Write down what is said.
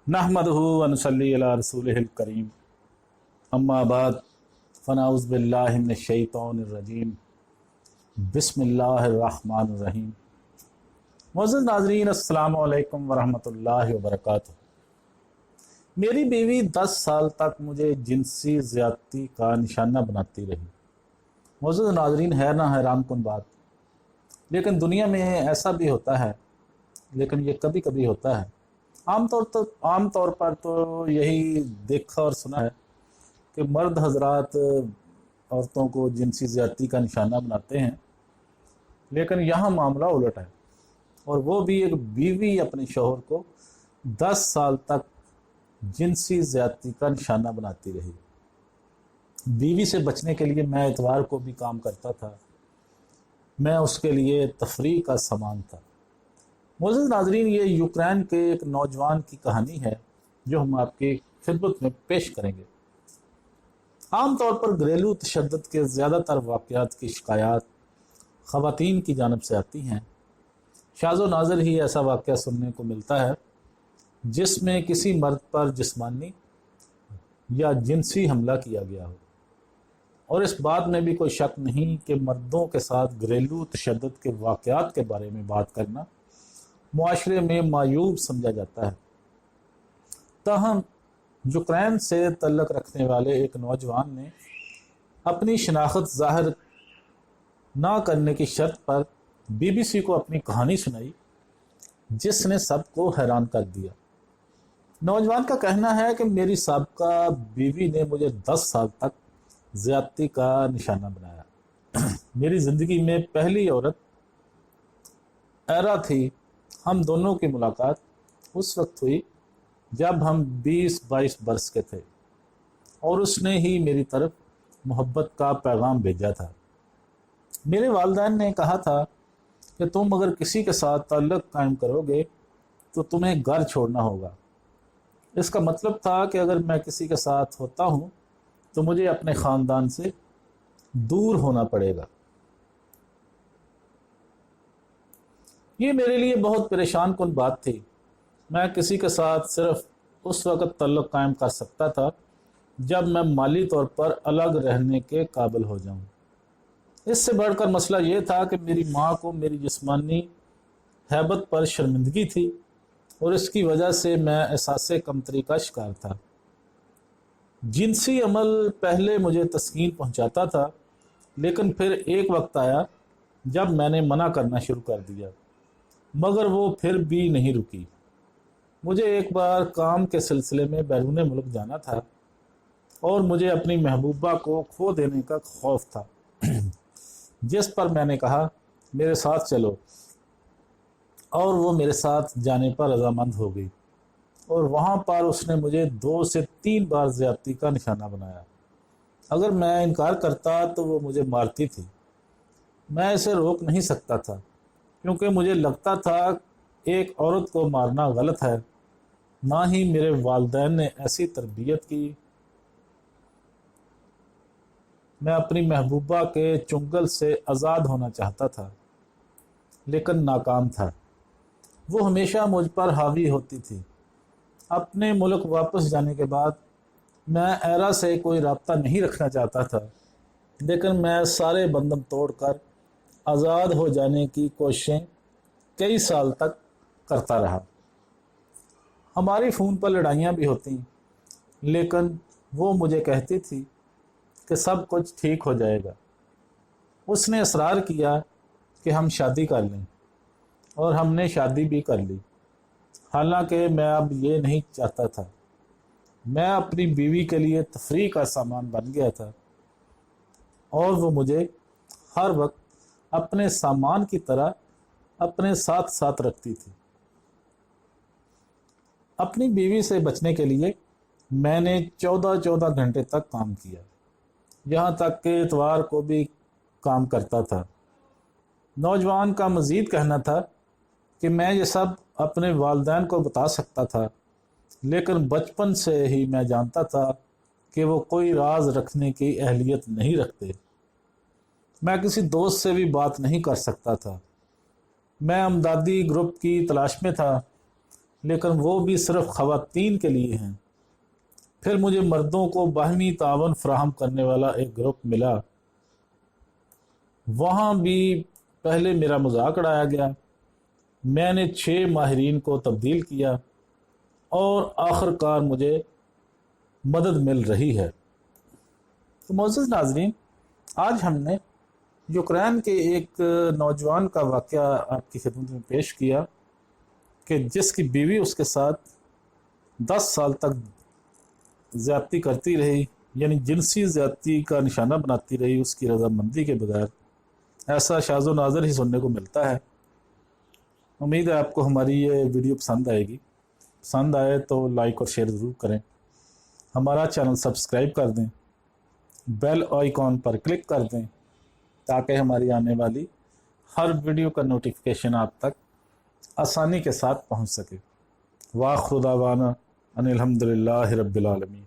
नहमदुहु व नुसल्ली अला रसूलिहिल करीम अम्मा बाद फ़नऊज़ु बिल्लाहि मिनश शैतानिर रजीम बिस्मिल्लाहिर रहमानिर रहीम। मुअज़्ज़िज़ नाज़रीन, अस्सलामु अलैकुम व रहमतुल्लाहि व बरकातुहू। मेरी बीवी 10 साल तक मुझे जिनसी ज़्यादती का निशाना बनाती रही। मुअज़्ज़िज़ नाज़रीन, है ना हैरान कुन बात। लेकिन दुनिया में ऐसा भी होता है, लेकिन ये कभी कभी होता है। आम तौर पर तो यही देखा और सुना है कि मर्द हजरात औरतों को जिनसी ज़्यादती का निशाना बनाते हैं, लेकिन यहाँ मामला उलट है। और वो भी एक बीवी अपने शौहर को 10 साल तक जिनसी ज़्यादती का निशाना बनाती रही। बीवी से बचने के लिए मैं इतवार को भी काम करता था, मैं उसके लिए तफरीह का सामान था। मुअज़्ज़िज़ नाज़रीन, ये यूक्रेन के एक नौजवान की कहानी है जो हम आपकी खिदमत में पेश करेंगे। आम तौर पर घरेलू तशद्दुद के ज़्यादातर वाक़यात की शिकायत ख़वातीन की जानिब से आती हैं। शाज़ो नाज़िर ही ऐसा वाक़या सुनने को मिलता है जिसमें किसी मर्द पर जिस्मानी या जिनसी हमला किया गया हो। और इस बात में भी कोई शक नहीं कि मर्दों के साथ घरेलू तशद्दुद के वाक़यात के बारे में बात करना मुआशरे में मायूब समझा जाता है। ताहम यूक्रेन से तल्लुक़ रखने वाले एक नौजवान ने अपनी शनाख्त ज़ाहिर ना करने की शर्त पर BBC को अपनी कहानी सुनाई, जिसने सबको हैरान कर दिया। नौजवान का कहना है कि मेरी साबिक़ा बीवी ने मुझे 10 साल तक ज़्यादती का निशाना बनाया। मेरी ज़िंदगी में पहली औरत एरा थी। हम दोनों की मुलाकात उस वक्त हुई जब हम 20-22 बरस के थे और उसने ही मेरी तरफ मोहब्बत का पैगाम भेजा था। मेरे वालिदैन ने कहा था कि तुम अगर किसी के साथ ताल्लुक़ कायम करोगे तो तुम्हें घर छोड़ना होगा। इसका मतलब था कि अगर मैं किसी के साथ होता हूँ तो मुझे अपने ख़ानदान से दूर होना पड़ेगा। ये मेरे लिए बहुत परेशान कुन बात थी। मैं किसी के साथ सिर्फ उस वक़्त ताल्लुक़ कायम कर सकता था जब मैं माली तौर पर अलग रहने के काबिल हो जाऊं। इससे बढ़कर मसला ये था कि मेरी माँ को मेरी जिस्मानी हैबत पर शर्मिंदगी थी और इसकी वजह से मैं एहसास कमतरी का शिकार था। जिनसी अमल पहले मुझे तस्कीन पहुँचाता था, लेकिन फिर एक वक्त आया जब मैंने मना करना शुरू कर दिया, मगर वो फिर भी नहीं रुकी। मुझे एक बार काम के सिलसिले में बैरून मुल्क जाना था और मुझे अपनी महबूबा को खो देने का खौफ था, जिस पर मैंने कहा मेरे साथ चलो, और वो मेरे साथ जाने पर रजामंद हो गई। और वहाँ पर उसने मुझे 2 से 3 बार ज़्यादती का निशाना बनाया। अगर मैं इनकार करता तो वो मुझे मारती थी। मैं इसे रोक नहीं सकता था क्योंकि मुझे लगता था एक औरत को मारना गलत है। ना ही मेरे वालिदैन ने ऐसी तरबियत की। मैं अपनी महबूबा के चुंगल से आज़ाद होना चाहता था, लेकिन नाकाम था। वो हमेशा मुझ पर हावी होती थी। अपने मुल्क वापस जाने के बाद मैं एरा से कोई राब्ता नहीं रखना चाहता था, लेकिन मैं सारे बंधन तोड़कर आज़ाद हो जाने की कोशिशें कई साल तक करता रहा। हमारी फ़ोन पर लड़ाइयाँ भी होती, लेकिन वो मुझे कहती थी कि सब कुछ ठीक हो जाएगा। उसने इसरार किया कि हम शादी कर लें और हमने शादी भी कर ली। हालांकि मैं अब ये नहीं चाहता था। मैं अपनी बीवी के लिए तफरीह का सामान बन गया था और वो मुझे हर वक्त अपने सामान की तरह अपने साथ साथ रखती थी। अपनी बीवी से बचने के लिए मैंने 14 घंटे तक काम किया, यहाँ तक कि इतवार को भी काम करता था। नौजवान का मज़ीद कहना था कि मैं ये सब अपने वालिदैन को बता सकता था, लेकिन बचपन से ही मैं जानता था कि वो कोई राज रखने की अहलियत नहीं रखते। मैं किसी दोस्त से भी बात नहीं कर सकता था। मैं अमदादी ग्रुप की तलाश में था, لیکن وہ بھی صرف خواتین کے لیے ہیں۔ پھر مجھے مردوں کو باہمی تعاون فراہم کرنے والا ایک گروپ ملا، وہاں بھی پہلے میرا مذاق اڑایا گیا۔ میں نے 6 ماہرین کو تبدیل کیا اور آخر کار مجھے مدد مل رہی ہے۔ تو معزز ناظرین، آج ہم نے یوکرین کے ایک نوجوان کا واقعہ آپ کی خدمت میں پیش کیا کہ جس کی بیوی اس کے ساتھ 10 سال تک زیادتی کرتی رہی، یعنی جنسی زیادتی کا نشانہ بناتی رہی اس کی رضامندی کے بغیر۔ ایسا شاذ و نادر ہی سننے کو ملتا ہے۔ امید ہے آپ کو ہماری یہ ویڈیو پسند آئے گی۔ پسند آئے تو لائک اور شیئر ضرور کریں، ہمارا چینل سبسکرائب کر دیں، بیل آئیکن پر کلک کر دیں تاکہ ہماری آنے والی ہر ویڈیو کا نوٹیفیکیشن آپ تک آسانی کے ساتھ پہنچ سکے۔ وآخر دعوانا ان الحمدللہ رب العالمین۔